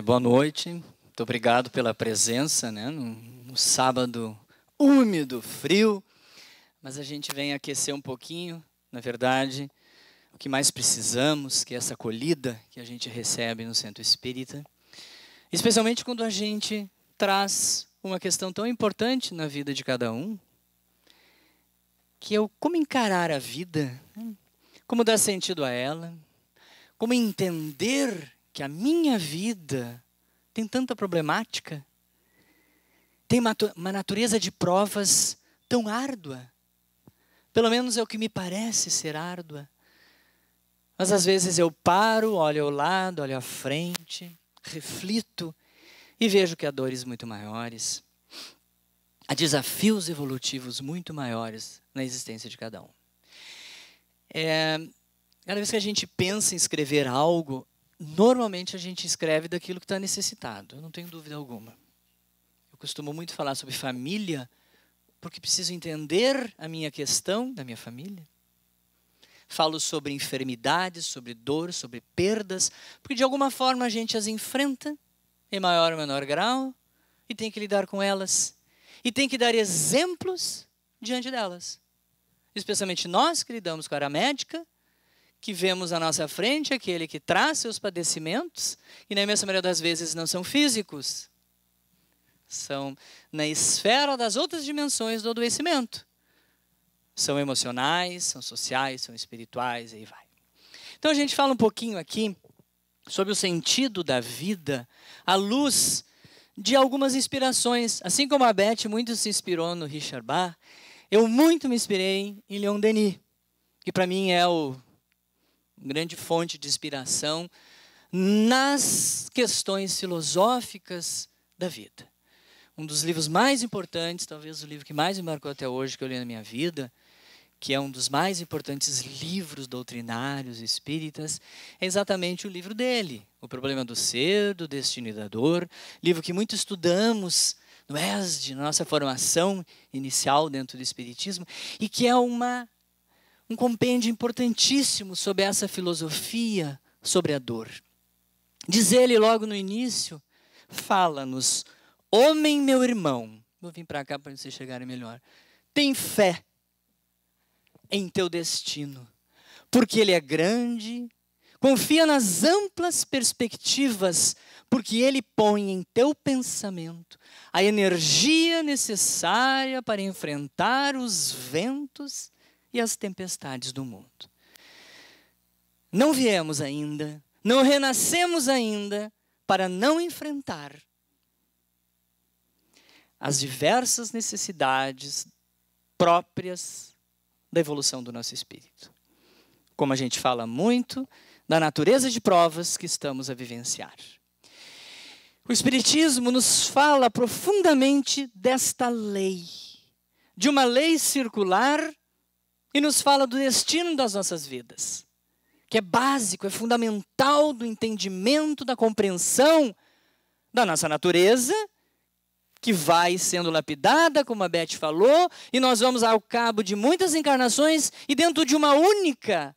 Boa noite, muito obrigado pela presença, né? No sábado úmido, frio, mas a gente vem aquecer um pouquinho, na verdade, o que mais precisamos, que é essa acolhida que a gente recebe no Centro Espírita, especialmente quando a gente traz uma questão tão importante na vida de cada um, que é o como encarar a vida, como dar sentido a ela, como entender que a minha vida tem tanta problemática, tem uma natureza de provas tão árdua. Pelo menos é o que me parece ser árdua. Mas às vezes eu paro, olho ao lado, olho à frente, reflito e vejo que há dores muito maiores. Há desafios evolutivos muito maiores na existência de cada um. Cada vez que a gente pensa em escrever algo, normalmente a gente escreve daquilo que está necessitado, eu não tenho dúvida alguma. Eu costumo muito falar sobre família, porque preciso entender a minha questão da minha família. Falo sobre enfermidades, sobre dor, sobre perdas, porque de alguma forma a gente as enfrenta, em maior ou menor grau, e tem que lidar com elas. E tem que dar exemplos diante delas. Especialmente nós que lidamos com a área médica, que vemos à nossa frente aquele que traz seus padecimentos, e na imensa maioria das vezes não são físicos, são na esfera das outras dimensões do adoecimento. São emocionais, são sociais, são espirituais, e aí vai. Então a gente fala um pouquinho aqui sobre o sentido da vida à luz de algumas inspirações. Assim como a Beth muito se inspirou no Richard Bach, eu muito me inspirei em Leon Denis, que para mim é uma grande fonte de inspiração nas questões filosóficas da vida. Um dos livros mais importantes, talvez o livro que mais me marcou até hoje, que eu li na minha vida, que é um dos mais importantes livros doutrinários espíritas, é exatamente o livro dele, O Problema do Ser, do Destino e da Dor, livro que muito estudamos no ESD, na nossa formação inicial dentro do Espiritismo, e que é um compêndio importantíssimo sobre essa filosofia sobre a dor. Diz ele logo no início, fala-nos: homem, meu irmão, vou vir para cá para vocês chegarem melhor, tem fé em teu destino, porque ele é grande, confia nas amplas perspectivas, porque ele põe em teu pensamento a energia necessária para enfrentar os ventos e as tempestades do mundo. Não viemos ainda, não renascemos ainda para não enfrentar as diversas necessidades próprias da evolução do nosso espírito. Como a gente fala muito da natureza de provas que estamos a vivenciar. O Espiritismo nos fala profundamente desta lei, de uma lei circular, e nos fala do destino das nossas vidas, que é básico, é fundamental do entendimento, da compreensão da nossa natureza, que vai sendo lapidada, como a Beth falou, e nós vamos ao cabo de muitas encarnações e dentro de uma única,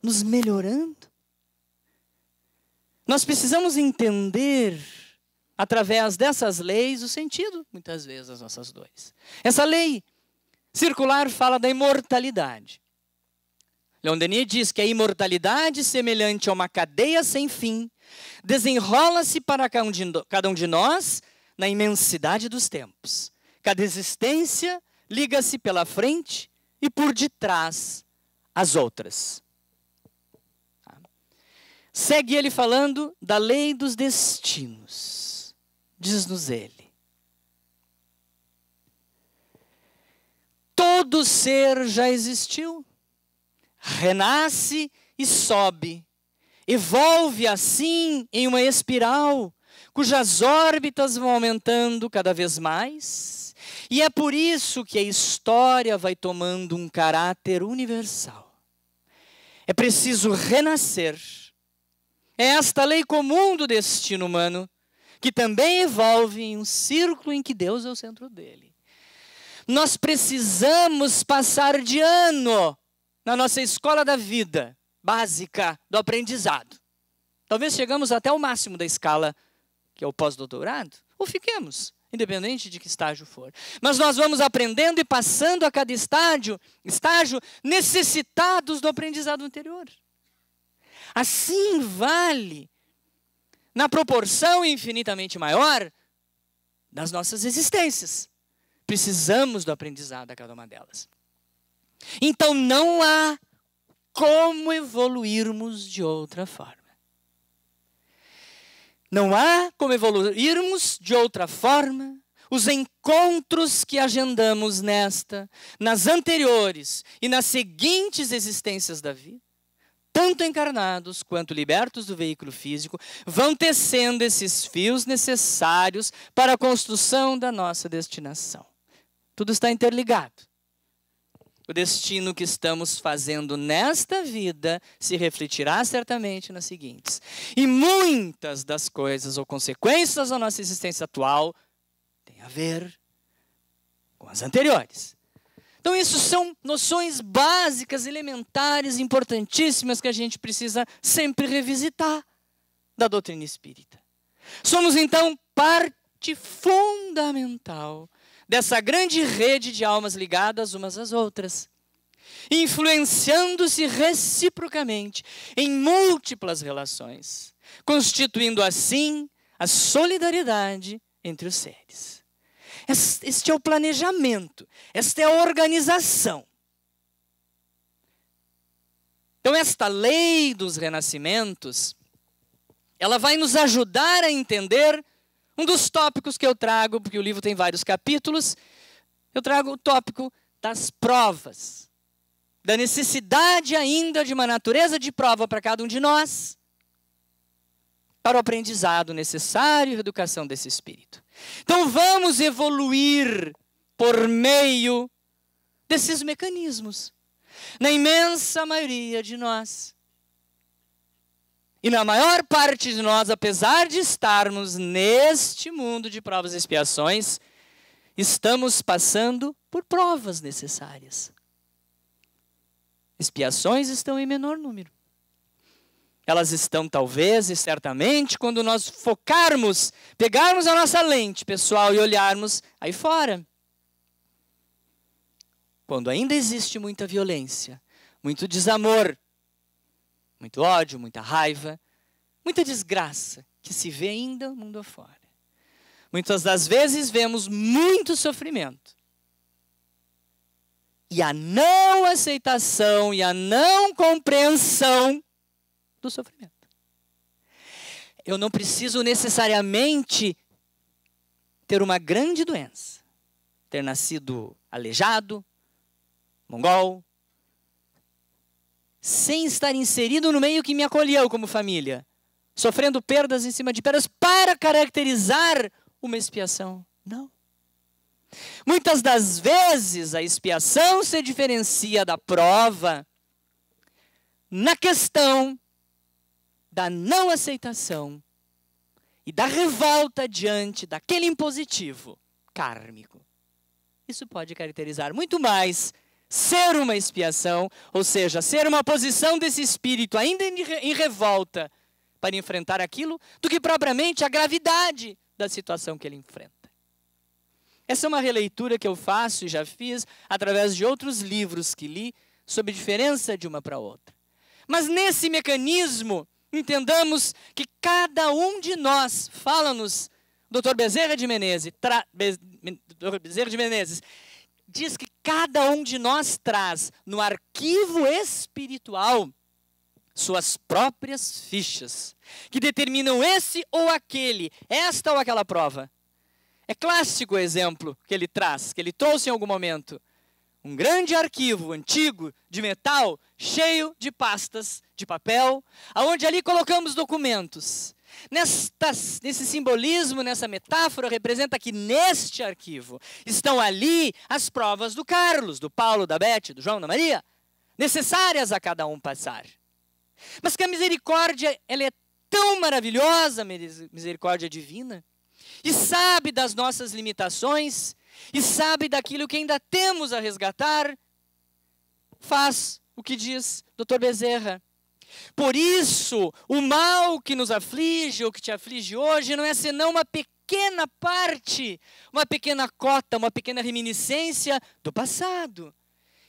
nos melhorando. Nós precisamos entender, através dessas leis, o sentido, muitas vezes, das nossas dores. Essa lei circular fala da imortalidade. Leon Denis diz que a imortalidade, semelhante a uma cadeia sem fim, desenrola-se para cada um de nós na imensidade dos tempos. Cada existência liga-se pela frente e por detrás as outras. Segue ele falando da lei dos destinos. Diz-nos ele: todo ser já existiu, renasce e sobe, evolve assim em uma espiral, cujas órbitas vão aumentando cada vez mais, e é por isso que a história vai tomando um caráter universal. É preciso renascer. É esta lei comum do destino humano, que também evolve em um círculo em que Deus é o centro dele. Nós precisamos passar de ano na nossa escola da vida básica do aprendizado. Talvez chegamos até o máximo da escala, que é o pós-doutorado, ou fiquemos, independente de que estágio for. Mas nós vamos aprendendo e passando a cada estágio necessitados do aprendizado anterior. Assim vale, na proporção infinitamente maior, das nossas existências. Precisamos do aprendizado a cada uma delas. Então não há como evoluirmos de outra forma. Não há como evoluirmos de outra forma. Os encontros que agendamos nas anteriores e nas seguintes existências da vida, tanto encarnados quanto libertos do veículo físico, vão tecendo esses fios necessários para a construção da nossa destinação. Tudo está interligado. O destino que estamos fazendo nesta vida se refletirá certamente nas seguintes. E muitas das coisas ou consequências da nossa existência atual têm a ver com as anteriores. Então, isso são noções básicas, elementares, importantíssimas que a gente precisa sempre revisitar da doutrina espírita. Somos, então, parte fundamental dessa grande rede de almas ligadas umas às outras, influenciando-se reciprocamente em múltiplas relações, constituindo assim a solidariedade entre os seres. Este é o planejamento, esta é a organização. Então, esta lei dos renascimentos, ela vai nos ajudar a entender um dos tópicos que eu trago, porque o livro tem vários capítulos, eu trago o tópico das provas, da necessidade ainda de uma natureza de prova para cada um de nós, para o aprendizado necessário e a educação desse espírito. Então vamos evoluir por meio desses mecanismos, na imensa maioria de nós. E na maior parte de nós, apesar de estarmos neste mundo de provas e expiações, estamos passando por provas necessárias. Expiações estão em menor número. Elas estão talvez e certamente quando nós focarmos, pegarmos a nossa lente pessoal e olharmos aí fora. Quando ainda existe muita violência, muito desamor, muito ódio, muita raiva, muita desgraça que se vê ainda no mundo afora. Muitas das vezes vemos muito sofrimento. E a não aceitação e a não compreensão do sofrimento. Eu não preciso necessariamente ter uma grande doença, ter nascido aleijado, mongol, sem estar inserido no meio que me acolheu como família, sofrendo perdas em cima de perdas para caracterizar uma expiação. Não. Muitas das vezes a expiação se diferencia da prova na questão da não aceitação e da revolta diante daquele impositivo kármico. Isso pode caracterizar muito mais ser uma expiação, ou seja, ser uma posição desse espírito ainda em revolta para enfrentar aquilo, do que propriamente a gravidade da situação que ele enfrenta. Essa é uma releitura que eu faço e já fiz através de outros livros que li sobre a diferença de uma para outra. Mas nesse mecanismo, entendamos que cada um de nós, fala-nos Dr. Bezerra de Menezes, diz que cada um de nós traz no arquivo espiritual suas próprias fichas, que determinam esse ou aquele, esta ou aquela prova. É clássico o exemplo que ele traz, que ele trouxe em algum momento. Um grande arquivo antigo de metal, cheio de pastas de papel, aonde ali colocamos documentos. Nesse simbolismo, nessa metáfora, representa que neste arquivo estão ali as provas do Carlos, do Paulo, da Beth, do João, da Maria, necessárias a cada um passar. Mas que a misericórdia, ela é tão maravilhosa, a misericórdia divina, e sabe das nossas limitações, e sabe daquilo que ainda temos a resgatar, faz o que diz Dr. Bezerra. Por isso, o mal que nos aflige, ou que te aflige hoje, não é senão uma pequena parte, uma pequena cota, uma pequena reminiscência do passado,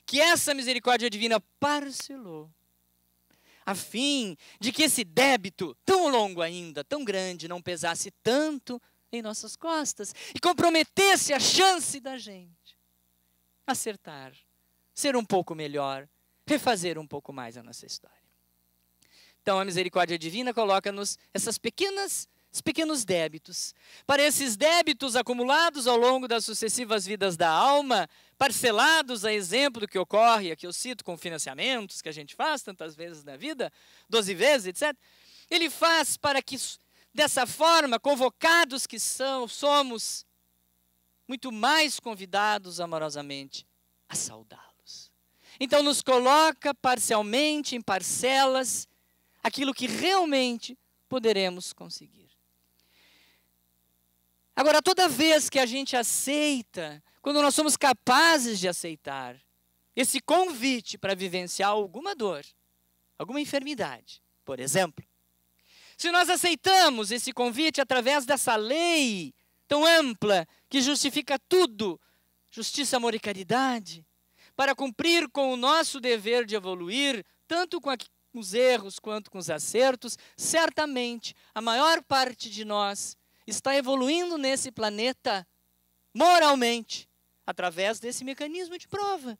que essa misericórdia divina parcelou, a fim de que esse débito, tão longo ainda, tão grande, não pesasse tanto em nossas costas e comprometesse a chance da gente acertar, ser um pouco melhor, refazer um pouco mais a nossa história. Então, a misericórdia divina coloca-nos esses pequenos débitos. Para esses débitos acumulados ao longo das sucessivas vidas da alma, parcelados a exemplo do que ocorre, aqui eu cito com financiamentos que a gente faz tantas vezes na vida, 12 vezes, etc. Ele faz para que, dessa forma, convocados que somos, muito mais convidados amorosamente a saudá-los. Então, nos coloca parcialmente, em parcelas, aquilo que realmente poderemos conseguir. Agora, toda vez que a gente aceita, quando nós somos capazes de aceitar esse convite para vivenciar alguma dor, alguma enfermidade, por exemplo, se nós aceitamos esse convite através dessa lei tão ampla que justifica tudo, justiça, amor e caridade, para cumprir com o nosso dever de evoluir, tanto com os erros quanto com os acertos, certamente a maior parte de nós está evoluindo nesse planeta moralmente, através desse mecanismo de prova.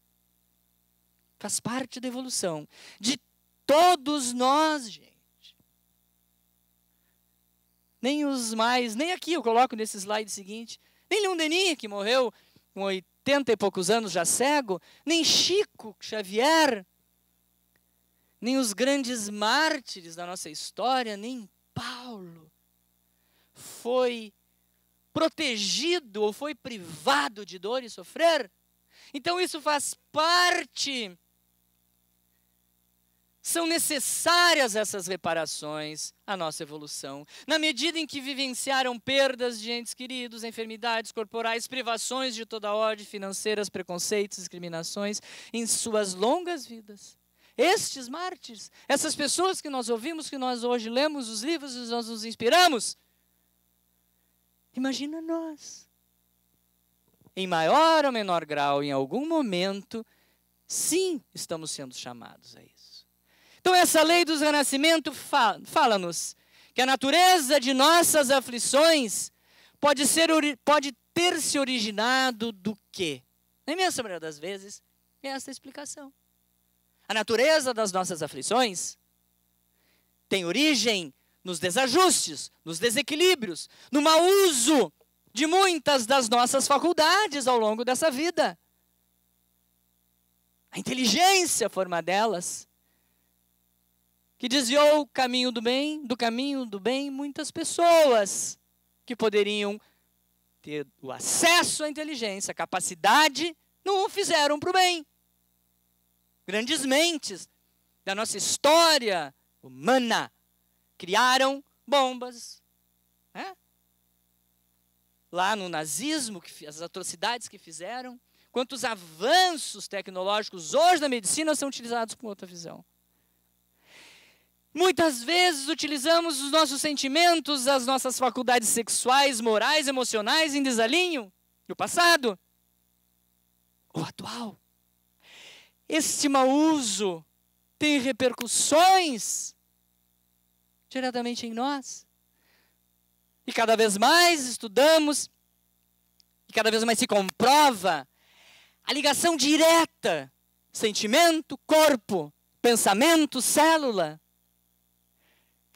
Faz parte da evolução de todos nós, gente. Nem aqui eu coloco nesse slide seguinte, nem Leon Denis, que morreu com 80 e poucos anos já cego, nem Chico Xavier, nem os grandes mártires da nossa história, nem Paulo foi protegido ou foi privado de dor e sofrer. Então isso faz parte. São necessárias essas reparações à nossa evolução, na medida em que vivenciaram perdas de entes queridos, enfermidades corporais, privações de toda ordem, financeiras, preconceitos, discriminações, em suas longas vidas. Estes mártires, essas pessoas que nós ouvimos, que nós hoje lemos os livros e nós nos inspiramos, imagina nós, em maior ou menor grau, em algum momento, sim, estamos sendo chamados a isso. Então essa lei do renascimento fala-nos que a natureza de nossas aflições pode ter se originado do quê? Na imensa maioria das vezes, é essa a explicação. A natureza das nossas aflições tem origem nos desajustes, nos desequilíbrios, no mau uso de muitas das nossas faculdades ao longo dessa vida. A inteligência foi uma delas, que desviou do caminho do bem, muitas pessoas que poderiam ter o acesso à inteligência, a capacidade, não o fizeram para o bem. Grandes mentes da nossa história humana criaram bombas, né? Lá no nazismo, as atrocidades que fizeram, quantos avanços tecnológicos hoje na medicina são utilizados com outra visão. Muitas vezes utilizamos os nossos sentimentos, as nossas faculdades sexuais, morais, emocionais em desalinho do passado ou atual. Este mau uso tem repercussões diretamente em nós. E cada vez mais estudamos, e cada vez mais se comprova a ligação direta, sentimento, corpo, pensamento, célula.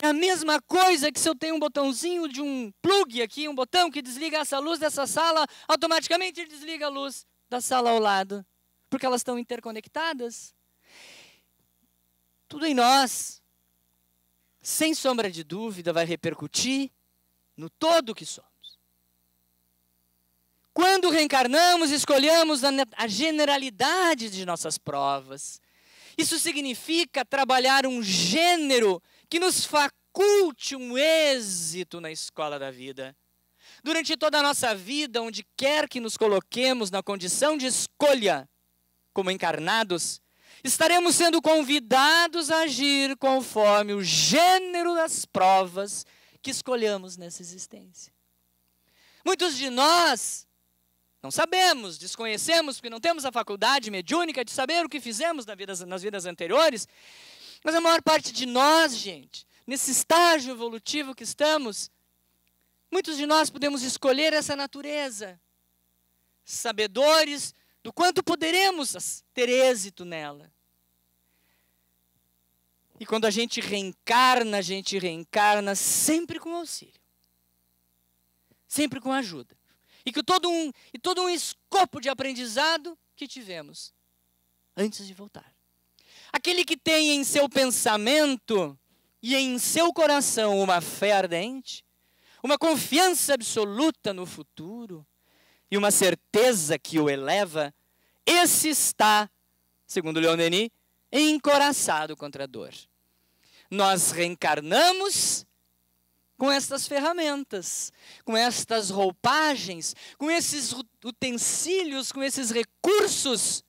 É a mesma coisa que se eu tenho um botãozinho de um plug aqui, um botão que desliga essa luz dessa sala, automaticamente ele desliga a luz da sala ao lado. Porque elas estão interconectadas. Tudo em nós, sem sombra de dúvida, vai repercutir no todo que somos. Quando reencarnamos, escolhemos a generalidade de nossas provas. Isso significa trabalhar um gênero que nos faculte um êxito na escola da vida. Durante toda a nossa vida, onde quer que nos coloquemos na condição de escolha, como encarnados, estaremos sendo convidados a agir conforme o gênero das provas que escolhamos nessa existência. Muitos de nós não sabemos, desconhecemos, porque não temos a faculdade mediúnica de saber o que fizemos nas vidas anteriores, mas a maior parte de nós, gente, nesse estágio evolutivo que estamos, muitos de nós podemos escolher essa natureza, sabedores do quanto poderemos ter êxito nela. E quando a gente reencarna sempre com auxílio, sempre com ajuda. E todo um escopo de aprendizado que tivemos antes de voltar. Aquele que tem em seu pensamento e em seu coração uma fé ardente, uma confiança absoluta no futuro e uma certeza que o eleva, esse está, segundo Leon Denis, encoraçado contra a dor. Nós reencarnamos com estas ferramentas, com estas roupagens, com esses utensílios, com esses recursos,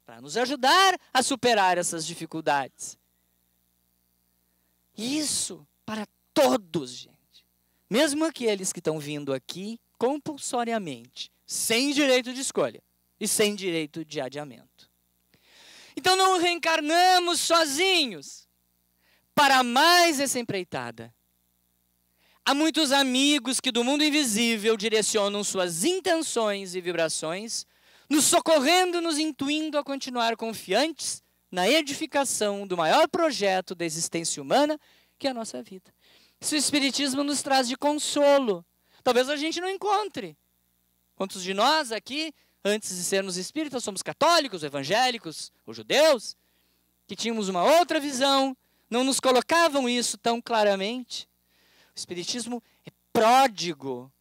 para nos ajudar a superar essas dificuldades. Isso para todos, gente. Mesmo aqueles que estão vindo aqui compulsoriamente, sem direito de escolha e sem direito de adiamento. Então não reencarnamos sozinhos para mais essa empreitada. Há muitos amigos que do mundo invisível direcionam suas intenções e vibrações, nos socorrendo, nos intuindo a continuar confiantes na edificação do maior projeto da existência humana, que é a nossa vida. Isso o Espiritismo nos traz de consolo. Talvez a gente não encontre. Quantos de nós aqui, antes de sermos espíritas, somos católicos, evangélicos, ou judeus, que tínhamos uma outra visão, não nos colocavam isso tão claramente. O Espiritismo é pródigo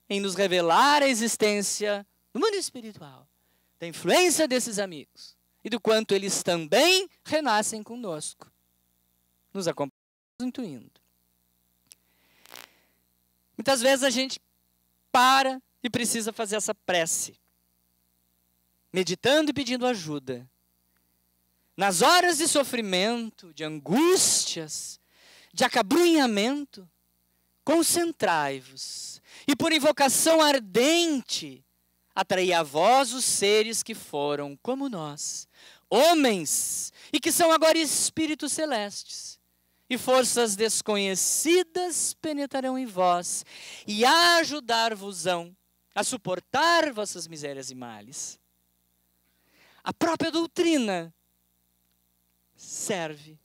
em nos revelar a existência do mundo espiritual, da influência desses amigos e do quanto eles também renascem conosco, nos acompanhando, nos intuindo. Muitas vezes a gente para e precisa fazer essa prece, meditando e pedindo ajuda. Nas horas de sofrimento, de angústias, de acabrunhamento, concentrai-vos e por invocação ardente atraí a vós os seres que foram como nós, homens, e que são agora espíritos celestes, e forças desconhecidas penetrarão em vós e ajudar-vos-ão a suportar vossas misérias e males. A própria doutrina serve.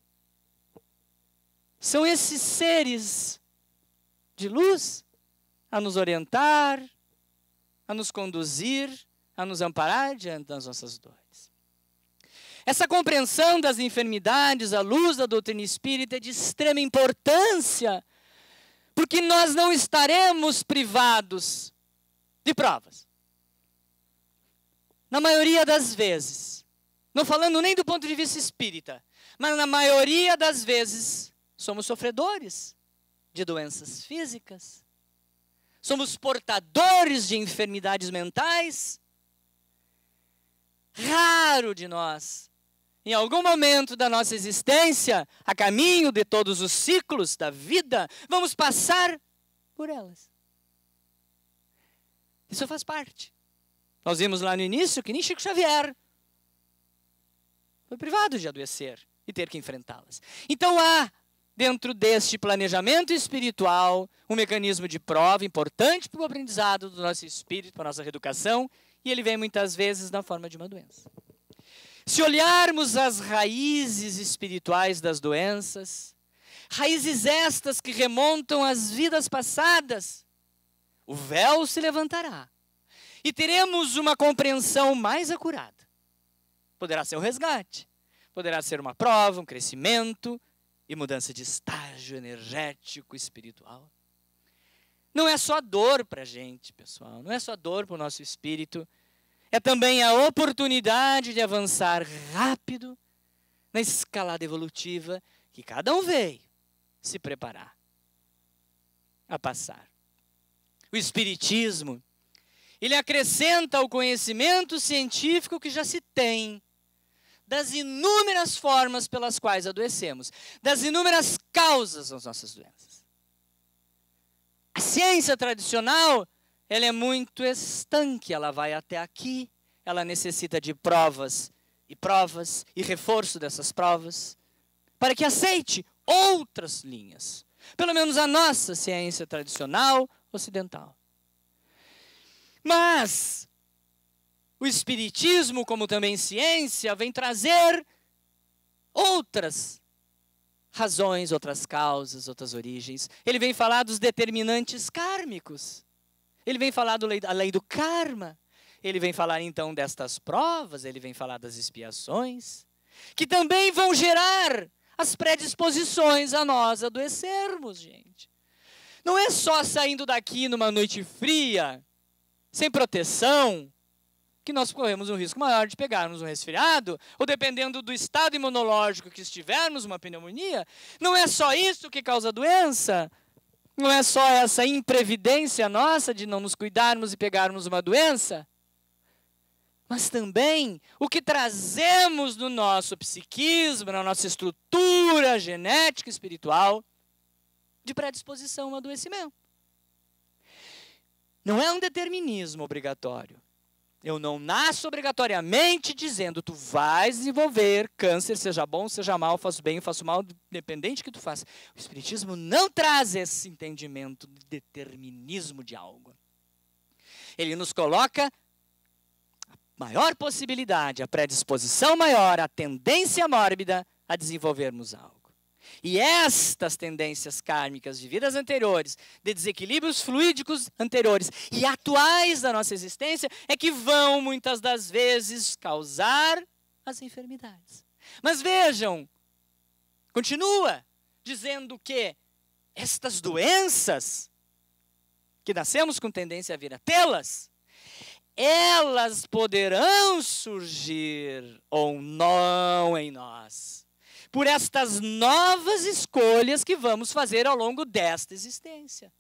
São esses seres de luz a nos orientar, a nos conduzir, a nos amparar diante das nossas dores. Essa compreensão das enfermidades à luz da doutrina espírita é de extrema importância, porque nós não estaremos privados de provas. Na maioria das vezes, não falando nem do ponto de vista espírita, mas na maioria das vezes, somos sofredores de doenças físicas, somos portadores de enfermidades mentais. Raro de nós, em algum momento da nossa existência, a caminho de todos os ciclos da vida, vamos passar por elas. Isso faz parte. Nós vimos lá no início que nem Chico Xavier foi privado de adoecer e ter que enfrentá-las. Então há, dentro deste planejamento espiritual, um mecanismo de prova importante para o aprendizado do nosso espírito, para a nossa reeducação, e ele vem muitas vezes na forma de uma doença. Se olharmos as raízes espirituais das doenças, raízes estas que remontam às vidas passadas, o véu se levantará e teremos uma compreensão mais acurada. Poderá ser um resgate, poderá ser uma prova, um crescimento e mudança de estágio energético espiritual. Não é só dor para a gente, pessoal, não é só dor para o nosso espírito, é também a oportunidade de avançar rápido na escalada evolutiva que cada um veio se preparar a passar. O Espiritismo, ele acrescenta ao conhecimento científico que já se tem das inúmeras formas pelas quais adoecemos, das inúmeras causas das nossas doenças. A ciência tradicional, ela é muito estanque, ela vai até aqui, ela necessita de provas e reforço dessas provas, para que aceite outras linhas. Pelo menos a nossa ciência tradicional ocidental. Mas o Espiritismo, como também ciência, vem trazer outras razões, outras causas, outras origens. Ele vem falar dos determinantes kármicos. Ele vem falar da lei do karma. Ele vem falar então destas provas, ele vem falar das expiações, que também vão gerar as predisposições a nós adoecermos, gente. Não é só saindo daqui numa noite fria, sem proteção, que nós corremos um risco maior de pegarmos um resfriado, ou dependendo do estado imunológico que estivermos, uma pneumonia. Não é só isso que causa doença. Não é só essa imprevidência nossa de não nos cuidarmos e pegarmos uma doença. Mas também o que trazemos no nosso psiquismo, na nossa estrutura genética e espiritual, de predisposição ao adoecimento. Não é um determinismo obrigatório. Eu não nasço obrigatoriamente dizendo tu vais desenvolver câncer, seja bom, seja mal, faço bem, faço mal, independente do que tu faça. O Espiritismo não traz esse entendimento de determinismo de algo. Ele nos coloca maior possibilidade, a predisposição maior, a tendência mórbida a desenvolvermos algo. E estas tendências kármicas de vidas anteriores, de desequilíbrios fluídicos anteriores e atuais da nossa existência, é que vão, muitas das vezes, causar as enfermidades. Mas vejam, continua dizendo que estas doenças, que nascemos com tendência a vir a tê-las, elas poderão surgir ou não em nós, por estas novas escolhas que vamos fazer ao longo desta existência.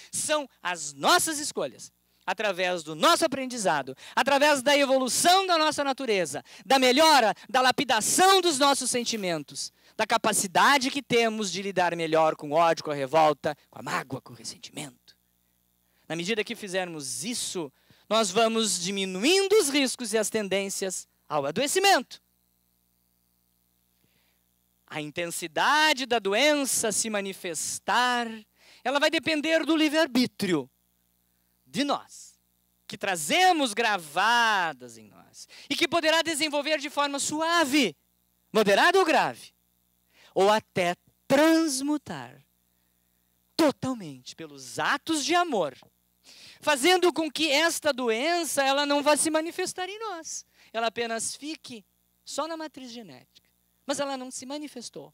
São as nossas escolhas, através do nosso aprendizado, através da evolução da nossa natureza, da melhora, da lapidação dos nossos sentimentos, da capacidade que temos de lidar melhor com o ódio, com a revolta, com a mágoa, com o ressentimento. Na medida que fizermos isso, nós vamos diminuindo os riscos e as tendências ao adoecimento. A intensidade da doença se manifestar, ela vai depender do livre-arbítrio de nós, que trazemos gravadas em nós, e que poderá desenvolver de forma suave, moderada ou grave, ou até transmutar totalmente pelos atos de amor, fazendo com que esta doença ela não vá se manifestar em nós. Ela apenas fique só na matriz genética. Mas ela não se manifestou.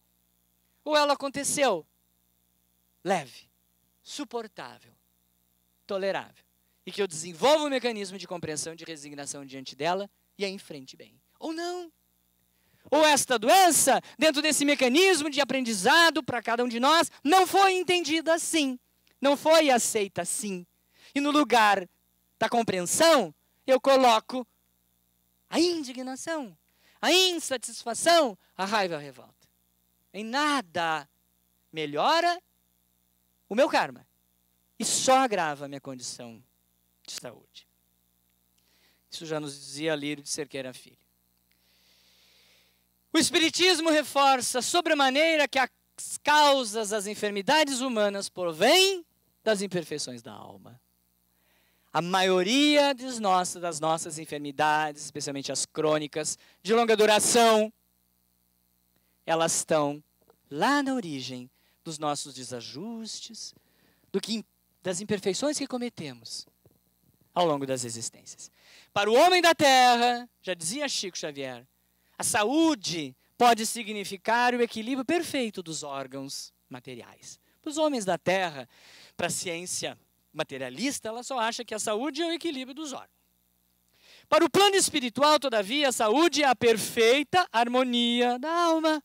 Ou ela aconteceu leve, suportável, tolerável. E que eu desenvolva um mecanismo de compreensão e de resignação diante dela e a enfrente bem. Ou não. Ou esta doença, dentro desse mecanismo de aprendizado para cada um de nós, não foi entendida assim. Não foi aceita assim. E no lugar da compreensão, eu coloco a indignação, a insatisfação, a raiva e a revolta. Em nada melhora o meu karma. E só agrava a minha condição de saúde. Isso já nos dizia Lírio de Cerqueira Filho. O Espiritismo reforça sobremaneira que as causas das enfermidades humanas provêm das imperfeições da alma. A maioria das nossas enfermidades, especialmente as crônicas, de longa duração, elas estão lá na origem dos nossos desajustes, das imperfeições que cometemos ao longo das existências. Para o homem da terra, já dizia Chico Xavier, a saúde pode significar o equilíbrio perfeito dos órgãos materiais. Para os homens da terra, para a ciência materialista, ela só acha que a saúde é o equilíbrio dos órgãos. Para o plano espiritual, todavia, a saúde é a perfeita harmonia da alma.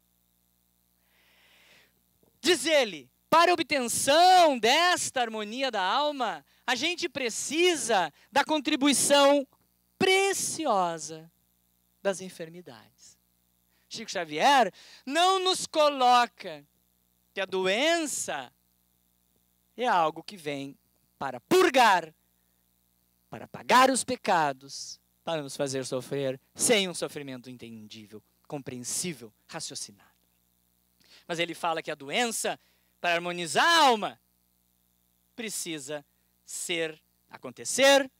Diz ele, para a obtenção desta harmonia da alma, a gente precisa da contribuição preciosa das enfermidades. Chico Xavier, não nos coloca que a doença é algo que vem para purgar, para pagar os pecados, para nos fazer sofrer sem um sofrimento entendível, compreensível, raciocinado. Mas ele fala que a doença, para harmonizar a alma, precisa acontecer,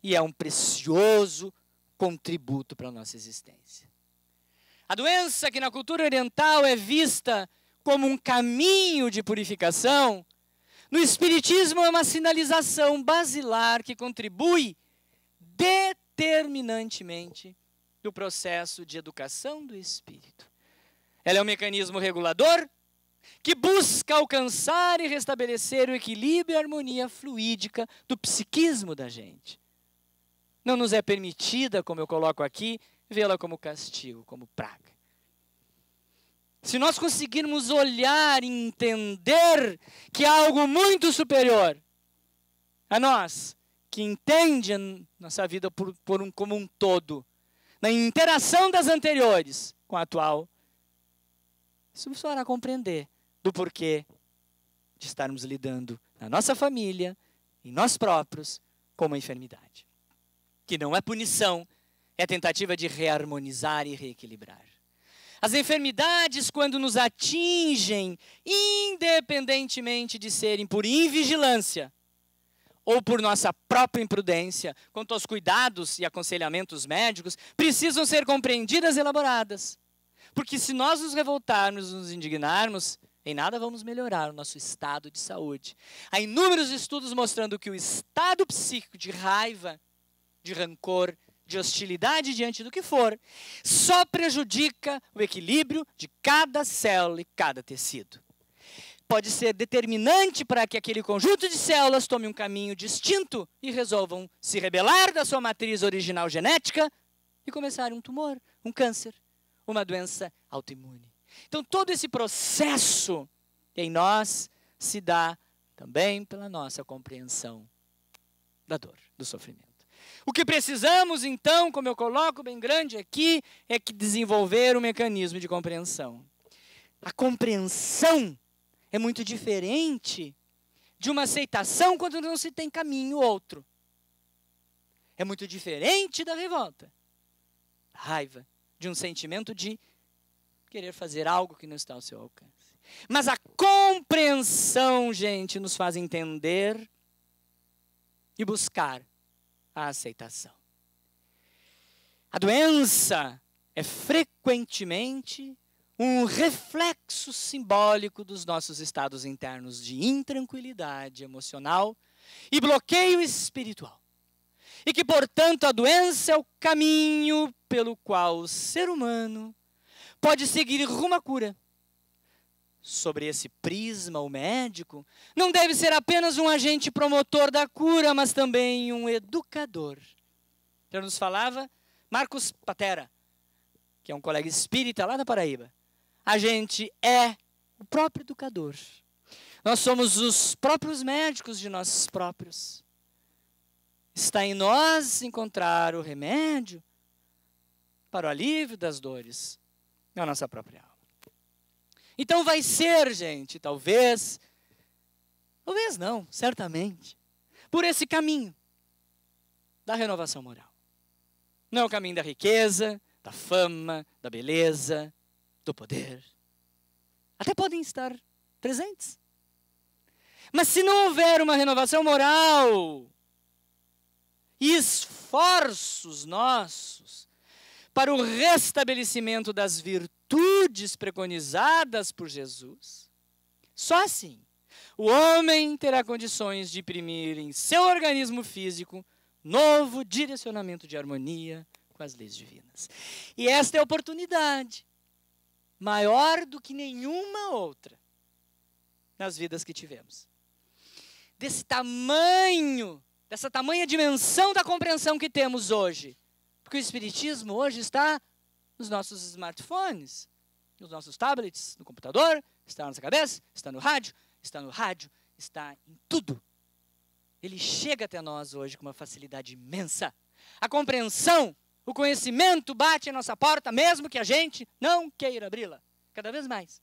e é um precioso contributo para a nossa existência. A doença, que na cultura oriental é vista como um caminho de purificação, no Espiritismo é uma sinalização basilar que contribui determinantemente no processo de educação do espírito. Ela é um mecanismo regulador que busca alcançar e restabelecer o equilíbrio e a harmonia fluídica do psiquismo da gente. Não nos é permitida, como eu coloco aqui, vê-la como castigo, como praga. Se nós conseguirmos olhar e entender que há algo muito superior a nós, que entende a nossa vida como um todo, na interação das anteriores com a atual, isso nos fará compreender do porquê de estarmos lidando na nossa família, em nós próprios, com uma enfermidade. Que não é punição, é tentativa de reharmonizar e reequilibrar. As enfermidades, quando nos atingem, independentemente de serem por invigilância ou por nossa própria imprudência, quanto aos cuidados e aconselhamentos médicos, precisam ser compreendidas e elaboradas. Porque se nós nos revoltarmos, nos indignarmos, em nada vamos melhorar o nosso estado de saúde. Há inúmeros estudos mostrando que o estado psíquico de raiva, de rancor, de hostilidade diante do que for, só prejudica o equilíbrio de cada célula e cada tecido. Pode ser determinante para que aquele conjunto de células tome um caminho distinto e resolvam se rebelar da sua matriz original genética e começar um tumor, um câncer, uma doença autoimune. Então, todo esse processo em nós se dá também pela nossa compreensão da dor, do sofrimento. O que precisamos, então, como eu coloco bem grande aqui, é que desenvolver um mecanismo de compreensão. A compreensão é muito diferente de uma aceitação quando não se tem caminho outro. É muito diferente da revolta, raiva, de um sentimento de querer fazer algo que não está ao seu alcance. Mas a compreensão, gente, nos faz entender e buscar a aceitação. A doença é frequentemente um reflexo simbólico dos nossos estados internos de intranquilidade emocional e bloqueio espiritual. E que, portanto, a doença é o caminho pelo qual o ser humano pode seguir rumo à cura. Sobre esse prisma, o médico não deve ser apenas um agente promotor da cura, mas também um educador. Já nos falava Marcos Patera, que é um colega espírita lá da Paraíba. A gente é o próprio educador. Nós somos os próprios médicos de nós próprios. Está em nós encontrar o remédio para o alívio das dores na nossa própria alma. Então vai ser, gente, talvez não, certamente, por esse caminho da renovação moral. Não é o caminho da riqueza, da fama, da beleza, do poder. Até podem estar presentes. Mas se não houver uma renovação moral e esforços nossos para o restabelecimento das virtudes preconizadas por Jesus, só assim o homem terá condições de imprimir em seu organismo físico novo direcionamento de harmonia com as leis divinas. E esta é a oportunidade maior do que nenhuma outra nas vidas que tivemos. Dessa tamanha dimensão da compreensão que temos hoje. Porque o Espiritismo hoje está nos nossos smartphones, nos nossos tablets, no computador, está na nossa cabeça, está no rádio, está em tudo. Ele chega até nós hoje com uma facilidade imensa. A compreensão O conhecimento bate em nossa porta, mesmo que a gente não queira abri-la, cada vez mais.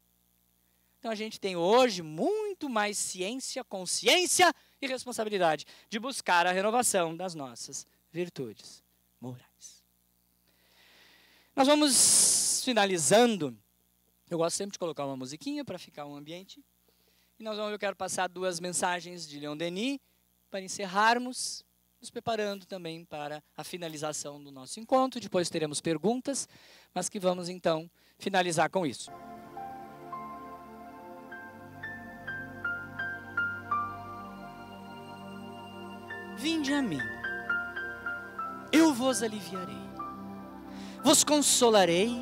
Então a gente tem hoje muito mais ciência, consciência e responsabilidade de buscar a renovação das nossas virtudes morais. Nós vamos finalizando. Eu gosto sempre de colocar uma musiquinha para ficar um ambiente. E eu quero passar 2 mensagens de Leon Denis para encerrarmos, nos preparando também para a finalização do nosso encontro. Depois teremos perguntas, mas que vamos então finalizar com isso. Vinde a mim, eu vos aliviarei, vos consolarei,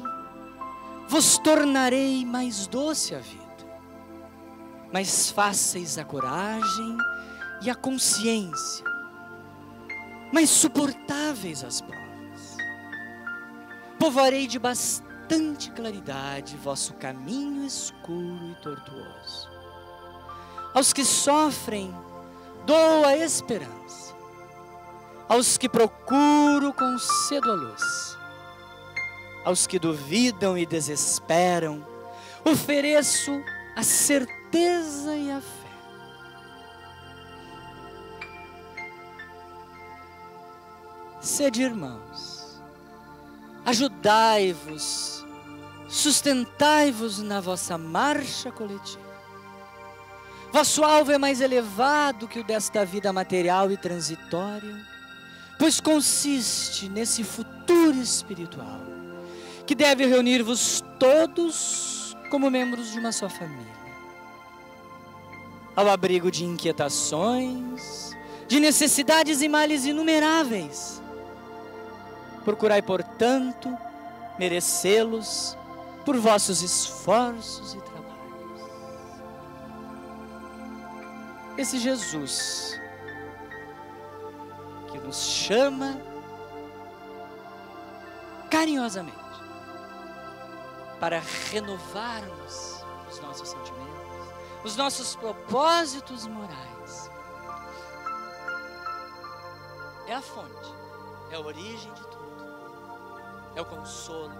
vos tornarei mais doce a vida, mais fáceis a coragem e a consciência, mais suportáveis as provas. Povoarei de bastante claridade vosso caminho escuro e tortuoso. Aos que sofrem, dou a esperança. Aos que procuro, concedo a luz. Aos que duvidam e desesperam, ofereço a certeza e a fé. Sede irmãos, ajudai-vos, sustentai-vos na vossa marcha coletiva. Vosso alvo é mais elevado que o desta vida material e transitória, pois consiste nesse futuro espiritual, que deve reunir-vos todos como membros de uma só família, ao abrigo de inquietações, de necessidades e males inumeráveis. Procurai, portanto, merecê-los por vossos esforços e trabalhos. Esse Jesus que nos chama carinhosamente para renovarmos os nossos sentimentos, os nossos propósitos morais. É a fonte, é a origem de tudo, é o consolo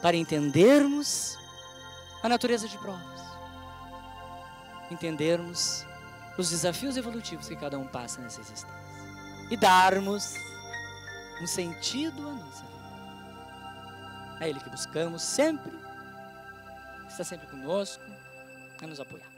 para entendermos a natureza de provas, entendermos os desafios evolutivos que cada um passa nessa existência e darmos um sentido à nossa vida. É Ele que buscamos sempre, está sempre conosco, a nos apoiar.